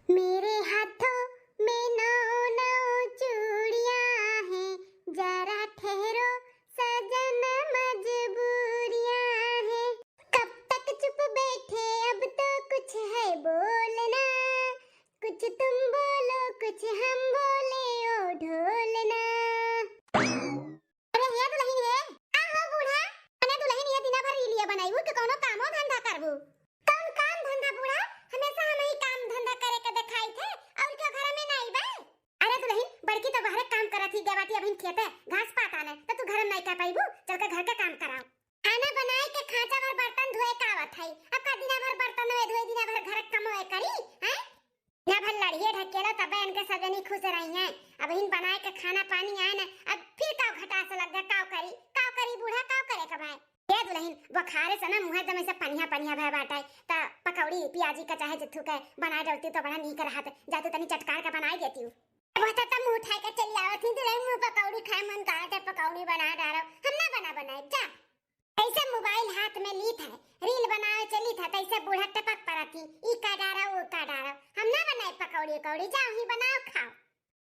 मेरे हाथों में नौ नौ चूड़ियां हैं, जरा ठहरो सजन मजबूरियां हैं। कब तक चुप बैठे, अब तो कुछ है बोलना, कुछ तुम बोलो कुछ हम बोले ओ ढोलना। अरे ये दुल्हन है आ हो बूढ़ा, अने दुल्हन ये दिना भर रीलिया बनाईबू के कोनो कामो धंधा करबू। कौन काम धंधा बूढ़ा, हमेशा हम ही काम धंधा करे के दिखाई थे और क्यों घर में नहीं बे। अरे दुल्हन बड़की तो बाहर काम करत ही गवाटी अभी खेते घास पात आने तो तू घर में नहीं कर पाईबू, चल के घर का काम कराओ। खाना बनाए के खांचा भर बर्तन धोए का आवत है, अब का दिना भर बर्तन धोए दिना भर घर कम होए करी हैं। ना भर लड़िए ढकेला तबे इनके सजनी खुश रही हैं। अब इन बनाए के खाना पानी आए ना, अब फिर काव घटा से लग गया काव करी बूढ़ा काव करे कबाए। ये दुल्हन बुखारे से ना मुंह एकदम ऐसे पनिया पनिया भय बाटाई ता पकौड़ी प्याजी का चाहे जिथु के बना डलती तो बड़ा नीक रहत, जातू तनी चटकार का बनाई देती हूं। वो तो मुंह उठाए के चली आवत थी दुल्हन, मुंह पकौड़ी खाए मन कहा था पकौड़ी बना डालो, हम ना बनाए जा। ऐसे मोबाइल हाथ में ली था, रील बनाए चली था, तैसे बूढ़ा टपक पड़ा थी ई का डारा वो का डारा, हम ना बनाए पकौड़ी कौड़ी, जाओ ही बनाओ खाओ।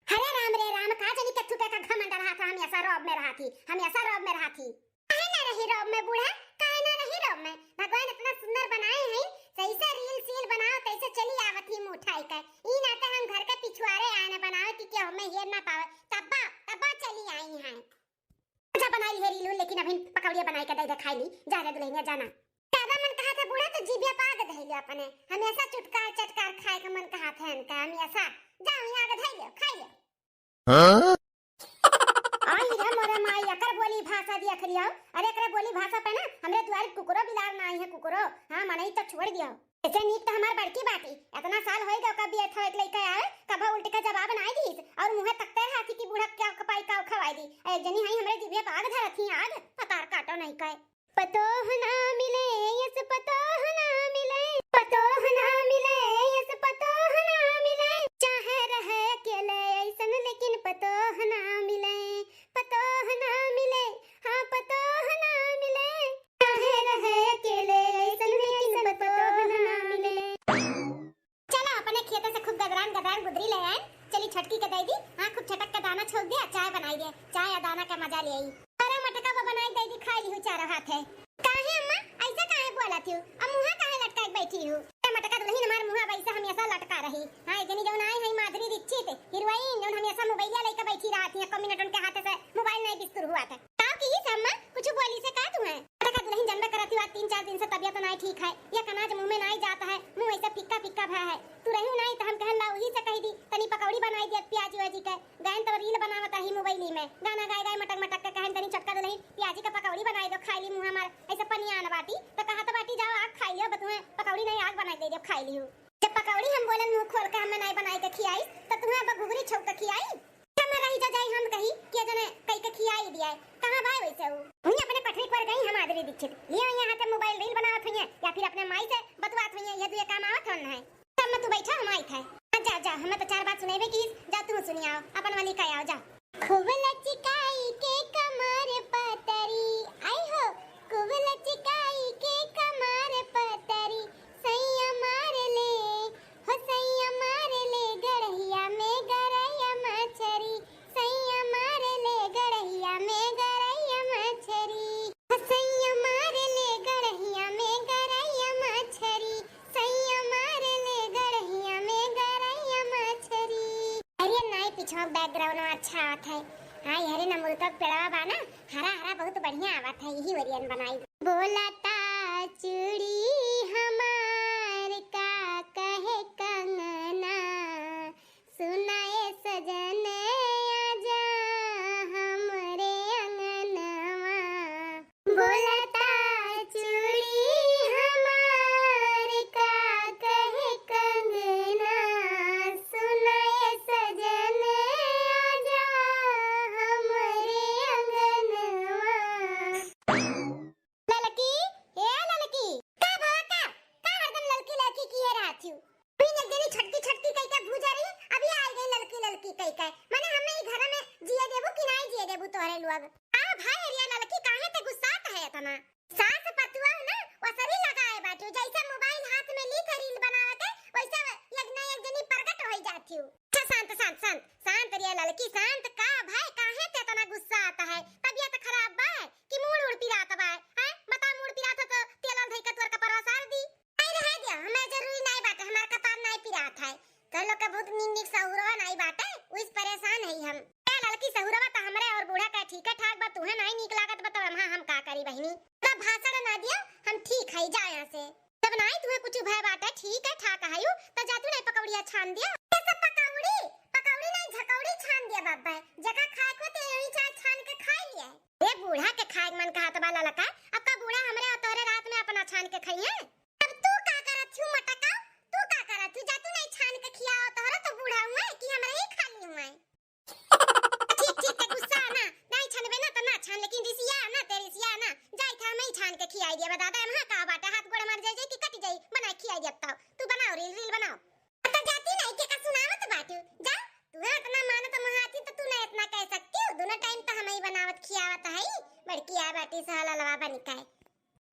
हरे राम रे राम का जनी कथु पे का घमंड रहा था, हम ऐसा रौब में रहा थी, हम ऐसा रौब में रहा थी। काहे ना रही रौब में बूढ़ा, काहे ना रही रौब में, भगवान इतना सुंदर बनाए हैं, सही से रील सील बनाओ तैसे चली आवत ही मुंह उठाई कर। ई नाते हम घर के पिछुआरे आने बनाओ कि क्या हमें हेर ना पावे, तब्बा चली आई हैं। अच्छा बनाई है रीलू, लेकिन अभी पकौड़िया बनाई के दे खाई ली, जा रे दुल्हनिया जाना। ज्यादा मन कहा था बूढ़ा तो जीभिया पाग धइले अपने, हमेशा चटकार खाए का मन कहा था इनका, हमेशा जाओ यहां के धइले खाई ले। हां आई रे मोरे माई एकर बोली भाषा दिया खलियो। अरे एकरे बोली भाषा पे ना हमरे द्वार कुकुरो बिलार ना आई है कुकुरो, हां मने तो छोड़ दियो। ऐसे नीक तो हमार बड़की बाती इतना साल होई गयो कभी था एक लइका आए कभा उल्टे का जवाब ना दीस और मुंह तकते हाथी की बूढ़ा क्या कपाई का खवाई दी। एक जनी हई हमरे जीभे पाग धरथी आग पतार काटो नहीं कहे। पतोह ना मिले यस पतोह ना मिले, पतोह ना मिले यस पतोह ना मिले, चाहे रहे अकेले ऐसन लेकिन पतोह ना मिले, पतोह ना मिले हां पतोह ना मिले, चाहे रहे अकेले ऐसन लेकिन पतोह ना मिले। चलो अपने खेत से खूब गदरान गुदरी ले आए, चली छटकी के दे दी, हां खूब छटक के दाना छोड़ दिया, चाय बनाई दे, चाय या दाना का मजा ले आई। अरे मटका वो बनाई दे दी, खाई ली हूं चारों हाथ है। काहे अम्मा ऐसा काहे बोलत हूं, अब मुंह काहे लटका के बैठी हूं। मटका दुल्हन हमार मुंह वैसा हमेशा लटका रही। हां जनी जौन आई है माधुरी दीक्षित हीरोइन जौन हमेशा मोबाइल लेके बैठी रहती है, कम मिनट उनके हाथ से मोबाइल नहीं बिस्तर हुआ था। का की अम्मा कुछ बोली से का तू है। मटका दुल्हन जन्म करती हुआ 3-4 दिन से तबीयत नहीं ठीक है, ये कनाज मुंह में नहीं जाता है, मुंह ऐसा फिक्का फिक्का भा है। तू रहू नहीं तो हम कहन ला वही से कह दी तनी पकौड़ी बनाई दे प्याज व्याजी के, गहन तो रील बनावत ही मोबाइल में गाना गाए मटक के कहन तनी चटका दुल्हन प्याजी का पकौड़ी बनाई दो, खाई ली मुंह हमार ऐसे पनिया न बाटी तो कहा तो बाटी जाओ आग खाई लियो, बतुए पकौड़ी नहीं आग बनाई दे दे खाई ली हूं। जब पकौड़ी हम बोलन मुंह खोल के हमें नहीं बनाई के खियाई तो तुम्हें अब घुघरी छौक के खियाई, हम रही जा जाई हम कही के जने कई के खियाई दिया कहां भाई वैसे हूं अपने पटरी पर गई हम आदरी दीक्षित ये यहां पे मोबाइल रील बनावत हुई या फिर अपने माई से बतवात हुई, ये दुए काम आवत है। तब मैं तू बैठा हम आई था, जा जा हमें तो 4 बात सुनेबे की, जा तू सुनियाओ अपन वाली का आओ जा। खूब लचकाई के कमर पतरी, आई हो खूब लचकाई के कमर पतरी, सैया मार ले हो सैया मार ले गड़हिया में गरैया मछरी, सैया मार ले गड़हिया में गरैया मछरी, सैया मार ले गड़हिया में गरैया मछरी, सैया मार ले गड़हिया में गरैया मछरी। अरे नहीं पीछे बैकग्राउंड अच्छा आवत है। हां हरे नमूल तक पेड़वा बा ना हरा हरा बहुत बढ़िया आवत है, यही वरियन बनाई। बोलाता चूड़ी हमार का कहे कंगना, सुनाए सजन आजा हमरे अंगनवा, बोलाता चूड़ी हमार का कहे कंगना, सुनाए सजन आजा हमरे अंगनवा। ललकी ए ललकी का भाका का हरदम ललकी ललकी किए रहती हूं, बिन एक जनी छटकी कई के भूजा रही, अभी आ गई ललकी कई के, माने हमें ई घर में जिए देबू कि नहीं जिए देबू तोरे लोग। आ भाई अरिया ललकी काहे ते गुस्सात है इतना, सास पतुआ ना वसरी लगाए बैठो, जैसे मोबाइल हाथ में ली रील बनावे के वैसे लगना एक जनी प्रकट शांत शांत शांत रिया लड़की शांत का भाई काहे ते इतना गुस्सा आता है? तबीयत खराब बा कि मूड उड़ पिरात बा हैं? बता मूड पिरात तो तेल धई के तोर कपड़वा सार दी। नहीं रह दिया हमें जरूरी नहीं बाटे हमार कपार नहीं पिरात है। कल लोग का बहुत निक सहुरवा नहीं बाटे उस परेशान है हम। ए लड़की सहुरवा तो हमरे और बूढ़ा का ठीक है ठाक बा तुहे नहीं निक लागत बता हम का करी बहिनी। तो भाषण ना दियो हम ठीक है जा यहां से। जब नहीं तुहे कुछ भय बाटे ठीक है ठाक आयु तो जा तू नहीं पकौड़िया छान दिया। कैसे पकौड़ी? पकौड़ी नहीं झकौड़ी छान दिया बाबा। जगह खाए को ते यही चाय छान के खा लिया। ए बूढ़ा के खाए मन का हाथ वाला लका अब का बूढ़ा हमरे और तोरे रात में अपना छान के खाइए। अब तू का करत छु मटका? तू का करत छु? जा तू नहीं छान के खियाओ तोरे तो बूढ़ा हुआ कि हमरे ही खा ली हुआ। ठीक ठीक ते गुस्सा ना नहीं छानबे ना तो ना छान लेकिन रिसिया ना तेरी रिसिया ना जाई था मैं ही छान के खियाई दिया बता दे हां का बाटे हाथ गोड़ मर जाई कि कट जाई बना खियाई दिया बताओ। तू बनाओ रील रील बनाओ। तो जाती नहीं के का सुनावत बाटू जा तू इतना मानो तो महाती तो तू नहीं इतना कह सकती हो। दोनों टाइम तो हम ही बनावत खियावत है बड़की आ बाटी सहला लवा बनी काए।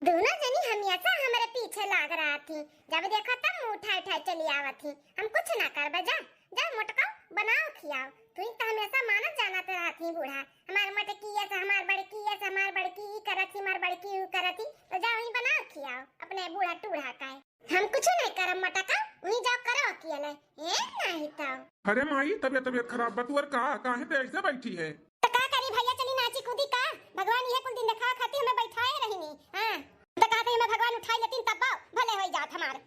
दोनों जनी हमेशा हमारे पीछे लाग रहा थी। जब देखा तब मुंह उठा उठा चली आवत थी। हम कुछ ना कर बजा जा मोटका बनाओ खियाओ। तू तो हमेशा मानत जाना तो रहती बूढ़ा हमार मटकी ऐसा हमार बड़की ऐसा हमार बड़की ई करती हमार बड़की ऊ करती तो जाओ ही बनाओ खियाओ अपने बूढ़ा टूढ़ा का हम कुछ नहीं करम मटका वही जाओ करो अकेले ए नहीं तो। अरे माई तबीयत खराब बतुअर का काहे पे ऐसे बैठी है? तो का करी भैया चली नाची कूदी का भगवान ये कुल दिन देखा खाती हमें बैठाए रही हां तो कहते हमें भगवान उठाई लेकिन तब भले होई जात हमार।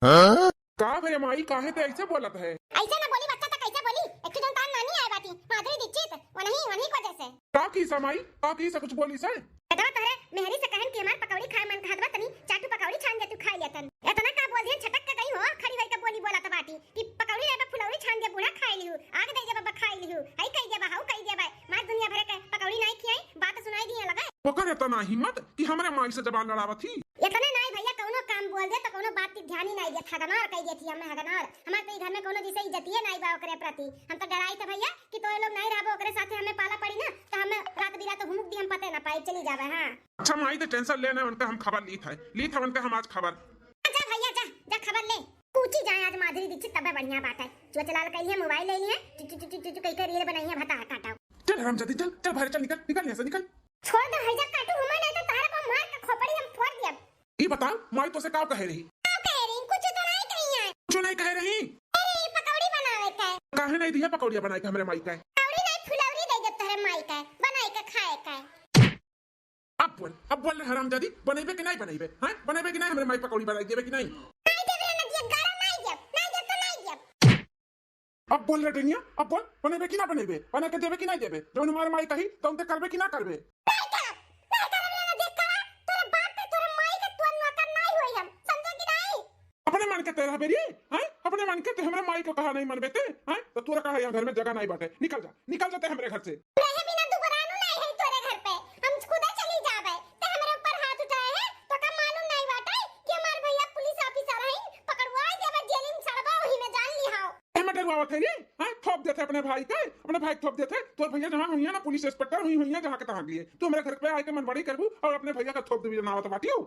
हां का भैया माई काहे पे ऐसे बोलत है? ऐसे ना बोली बच्चा तो कैसे बोली एक तो जनता नानी आए बाती माधुरी दीक्षित वही को जैसे का की समाई का की से कुछ बोली से बताओ तोरे मेहरी से कहन के हमार पकौड़ी खाए मन खात बा तनी चाटू पकौड़ी छान दे तू खाई लेतन इतना का बोल दिए छटक के गई हो खड़ी वही का बोली बोला त बाटी कि पकौड़ी नहीं फुलौड़ी छान दे बूढ़ा खाई लिहु आग दे दे बाबा खाई लिहु हई कह दे बाहु कह दे बा मार दुनिया भर के पकौड़ी नहीं खियाई बात सुनाई दिए लगा ओकर इतना हिम्मत कि हमरे माई से जबान लड़ावत थी। इतने नहीं भैया कोनो काम बोल दे तो कोनो बात की ध्यान ही नहीं दे हगनौर कह देती हमें हगनौर हमार तो घर में कोनो जैसे इज्जतिए नहीं बा ओकरे प्रति हम तो डराई थे भैया कि तो लोग नहीं रहबो ओकरे साथे हमें पाला पड़ी ना तो हमें रात बिरात तो घुमुक दी हम पते ना पाई चली जावे। हां अच्छा माई तो टेंशन लेने उनका हम खबर ली था उनका हम आज खबर जा भैया जा खबर ले पूछी जाए आज माधुरी दीक्षित तबे बढ़िया बात है जो चलाल कही है मोबाइल ले लिए चुचु कई कर रील बनाई है भता काटाओ चल हरामजादी चल बाहर चल निकल यहां से निकल छोड़ दे भैया काटू हमें नहीं तो तारे को मार के खोपड़ी हम फोड़ दिया। ई बता माई तो से का कह रही? क्या कह रही कुछ तो नहीं कही है। कुछ नहीं कह रही? अरे पकौड़ी बनावे का काहे नहीं दिया पकौड़िया बनाई के हमरे माई का पकौड़ी नहीं फुलौड़ी दे दे तोरे माई का बनाई के खाए का। अब बोल हरामजादी बनेबे कि नहीं बनेबे हैं बनेबे कि नहीं हमरे माई पकौड़ी बनाई देबे कि नहीं? नहीं देबे ना दिया गारा नहीं दे तो नहीं दे। अब बोल रे टेनिया अब बोल बनेबे कि ना बनेबे बना के देबे कि नहीं देबे जोन हमारे माई कही तो उनते करबे कि ना करबे? अपने मन के तेरा बेरी हैं अपने मन के ते हमरे माई को कहा नहीं मनबे ते हैं तो तोरा कहा यहां घर में जगह नहीं बाटे निकल जाते हमरे घर से। रहे बिना दुबरानु नहीं है तोरे घर पे हम खुद चली जावे ते हमरे ऊपर हाथ उठाए है तो का मालूम नहीं बाटे कि हमार भैया पुलिस ऑफिसर है पकड़वा देबे जेल में सड़वा वही में जान लिहाओ ए मटरवावत है रे हैं थोप देते अपने भाई थोप देते तोर भैया जहां हुई है ना पुलिस इंस्पेक्टर हुई है जहां के तहां लिए तू हमरे घर पे आके मनबड़ी करबू और अपने भैया का थोप देबी ना तो बाटियो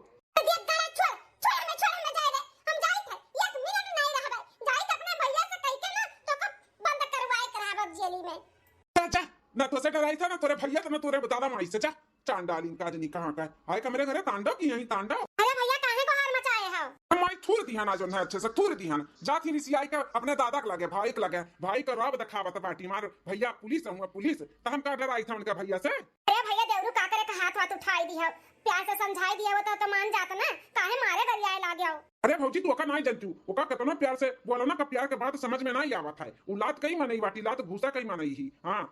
ना तो से डराई था ना तोरे भैया तो ना तोरे दादा माई से चांडाली काजनी कहां का है का मेरे घरे तांडव की यही तांडव। अरे भैया काहे को हार मचाए हो माई थूर दिया ना जो है अच्छे से थूर दिया ना जाती रिसियाई का अपने दादा के लगे भाई के लगे भाई का रब दिखावत बाटी मार भैया पुलिस हुआ पुलिस तो हम का डराई था उनका भैया से। अरे भैया देवरू का करे का हाथ उठाई दिया प्यार से समझाई दिया वो तो मान जाता ना काहे मारे गरियाए लागे हो। अरे भौजी तू ओका नहीं जानतू ओका कितना प्यार से बोलो ना का प्यार के बात समझ में नहीं आवत है उ लात कई मनई बाटी लात घुसा कई मनई ही। हां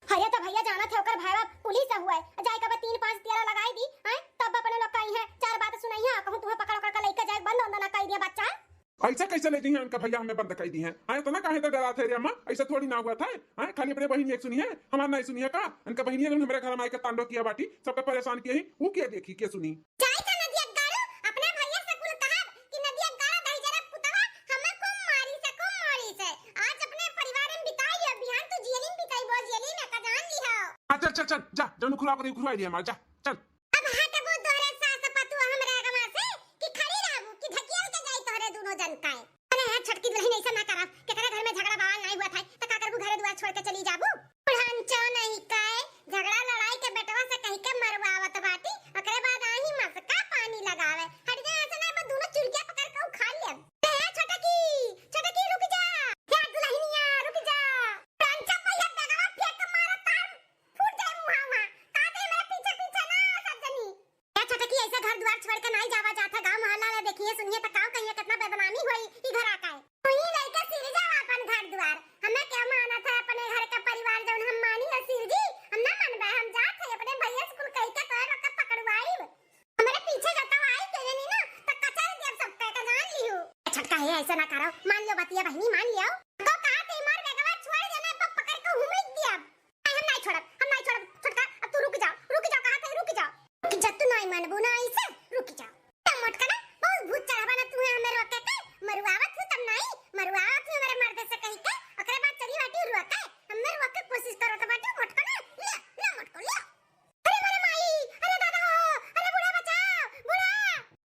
हरिया तो भैया जाना था ओकर भाईवा पुलिस हुआ है जाए का 3-5 तेरा लगाई दी हैं तब अपने लोग कही है 4 बात सुनाई है कहूं तुम्हें पकड़ कर लेके जाए बंद होना ना कह दिया बच्चा ऐसा कैसे ले दी है उनका भैया हमें बंद कर दी है आए तो ना काहे तो डरा थे रे अम्मा ऐसा थोड़ी ना हुआ था हैं खाली अपने बहन एक सुनी है हमार नहीं सुनी है का उनका बहन ने हमारे घर में आके तांडव किया बाटी सबका परेशान किया ही वो क्या देखी के सुनी जाए का नदिया गाड़ो अपने भैया से कुल कहा कि नदिया गाड़ा दही जरा पुतवा हमें को मारी से आज अपने परिवार में बिताई है बिहान तो जेली में बिताई बोल जेली में का जान ली हो। चल जा जन खुलवा दिया मार जा चल अब हट वो दोरे सास पतु हमरा गमा से कि खड़ी रहबू कि ढकियल के जाई तोरे दोनों जन का अरे यार छटकी दुल्हन ऐसा ना करा के करे घर में झगड़ा बवाल नहीं हुआ था त का करबू घरे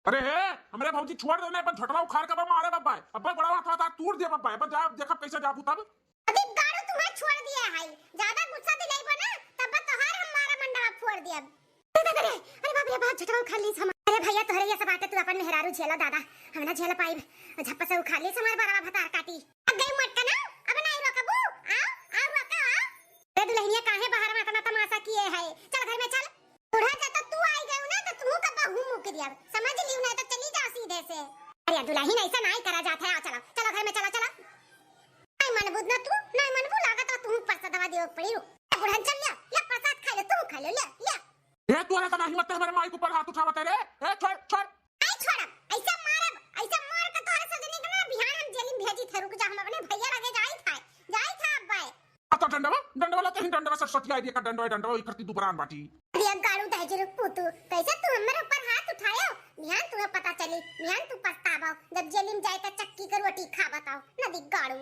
अरे हमरे भौजी छोड़ देने पर झटरा उखाड़ के मारे बब्बा अब बड़ा हाथ था तूड़ दे बब्बा अब जा देखब कैसे जाबू तब अभी गाड़ू तुम्हें छोड़ दिया है ज्यादा गुस्सा दिलाई बना तब तोहार हमारा मंडा फोड़ दिया अरे बाप रे बाप झटरा उखाड़ ली हम अरे भैया तोहरे ये सब बातें तू अपन मेहरारू झेला दादा हम ना झेल पाई झप्पा से उखाड़ ली हमार बड़वा भतार काटी अब गई मटका ना अब नहीं रोकबू आओ रोका रे दुल्हनिया काहे बाहर में इतना तमाशा किए है चल घर में चल बूढ़ा जाता तू आई गयो ना तो तू कब हूं मुक दिया समझ लियो ना तो चली जा सीधे से अरे दुल्हन ऐसा नहीं करा जाता है चलो चलो घर में चलो चलो नहीं मन बुद्धना तू नहीं मन बुला तो तू पर से दवा दियो पड़ी बूढ़ा चल ले प्रसाद खा ले तू खा ले ले ए तू है तना हिम्मत है मेरे माई के ऊपर हाथ उठावत है रे ए छोड़ छोड़ नहीं छोड़ ऐसा मार के तोरे सजने के ना बिहान हम जेल में भेजी थे रुक जा हम अपने भैया लगे जाई था अब्बाई तो डंडवा तो हिं डंडवा सट आइडिया का डंडवा करती दुबरान बाटी अरे गाड़ू दहजरू पुतू कैसे तू हमारे ऊपर हाथ उठायो ध्यान तुम्हें पता चली ध्यान तू पछतावा जब जेल में जाए तो चक्की कर रोटी खा बताओ नदी गाड़ू